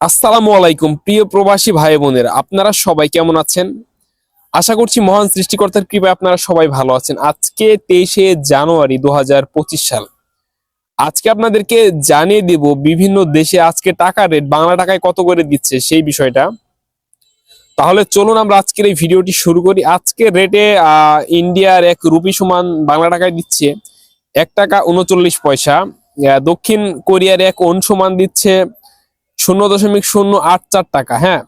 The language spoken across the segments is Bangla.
আসসালামু আলাইকুম প্রিয় প্রবাসী ভাই বোনেরা, আপনারা সবাই কেমন আছেন? আশা করছি মহান সৃষ্টিকর্তার কৃপায় আপনারা সবাই ভালো আছেন। আজকে 23শে জানুয়ারি 2025 সাল। আজকে আপনাদেরকে জানিয়ে দেব বিভিন্ন দেশে আজকে টাকার রেট বাংলা টাকায় কত করে দিচ্ছে সেই বিষয়টা। তাহলে চলুন আমরা আজকের এই ভিডিওটি শুরু করি। আজকের রেটে ইন্ডিয়ার 1 রুপি সমান বাংলা টাকায় দিচ্ছে 1 টাকা 39 পয়সা। দক্ষিণ কোরিয়ার 1 ওন সমান দিচ্ছে 0.084 টাকা। হ্যাঁ,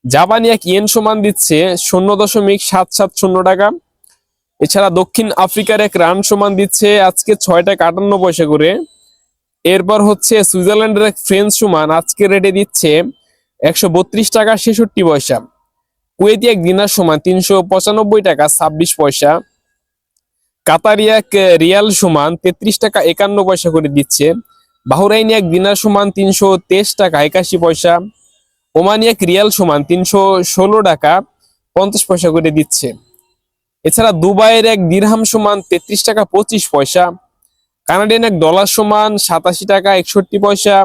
জাপানি 1 ইয়েন সমান দিচ্ছে 0.770 টাকা। এছাড়া দক্ষিণ আফ্রিকার 1 রান সমান দিচ্ছে আজকে 6 টাকা 58 পয়সা করে। এরপর হচ্ছে সুইজারল্যান্ডের 1 ফ্রেঞ্চ সমান আজকে রেটে দিচ্ছে 132 টাকা 66 পয়সা। কুয়েতি 1 দিনার সমান 395 টাকা 26 পয়সা। কাতারি 1 রিয়াল সমান 33 টাকা 51 পয়সা করে দিচ্ছে। বাহরাইনি 1 দিনার সমান 323 টাকা 81 পয়সা। ওমানি 1 রিয়াল সমান 316 টাকা 50 পয়সা করে দিচ্ছে। এছাড়া দুবাইয়ের 1 দিরহাম সমান 33 টাকা 25 পয়সা। কানাডিয়ান 1 ডলার সমান 87 টাকা 61 পয়সা।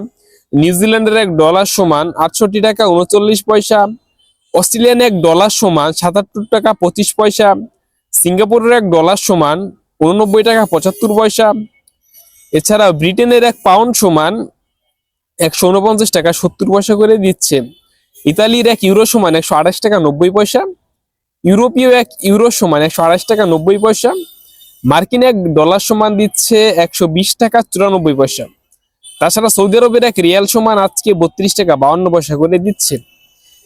নিউজিল্যান্ডের 1 ডলার সমান 68 টাকা 39 পয়সা। অস্ট্রেলিয়ান 1 ডলার সমান 77 টাকা 25 পয়সা। সিঙ্গাপুরের 1 ডলার সমান 89 টাকা 75 পয়সা। এছাড়া ব্রিটেনের 1 পাউন্ড সমান 149 টাকা 70 পয়সা করে দিচ্ছে। ইতালির 1 ইউরো সমান 128 টাকা 90 পয়সা। ইউরোপীয় 1 ইউরো সমান 128 টাকা 90 পয়সা। মার্কিন 1 ডলার সমান দিচ্ছে 120 টাকা 94 পয়সা। তাছাড়া সৌদি আরবের 1 রিয়াল সমান আজকে 32 টাকা 52 পয়সা করে দিচ্ছে।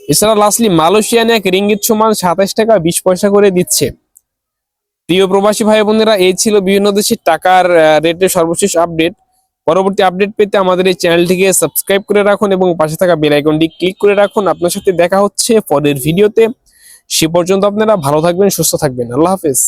এছাড়া লাস্টলি মালয়েশিয়ান 1 রিঙ্গিত সমান 27 টাকা 20 পয়সা করে দিচ্ছে। প্রিয় প্রবাসী ভাই বোনেরা, এই ছিল বিভিন্ন দেশের টাকার রেটের সর্বশেষ আপডেট। পরবর্তী আপডেট পেতে আমাদের এই চ্যানেলটিকে সাবস্ক্রাইব করে রাখুন এবং পাশে থাকা বেল আইকনটি ক্লিক করে রাখুন। আপনার সাথে দেখা হচ্ছে পরের ভিডিওতে। সে পর্যন্ত আপনারা ভালো থাকবেন, সুস্থ থাকবেন। আল্লাহ হাফেজ।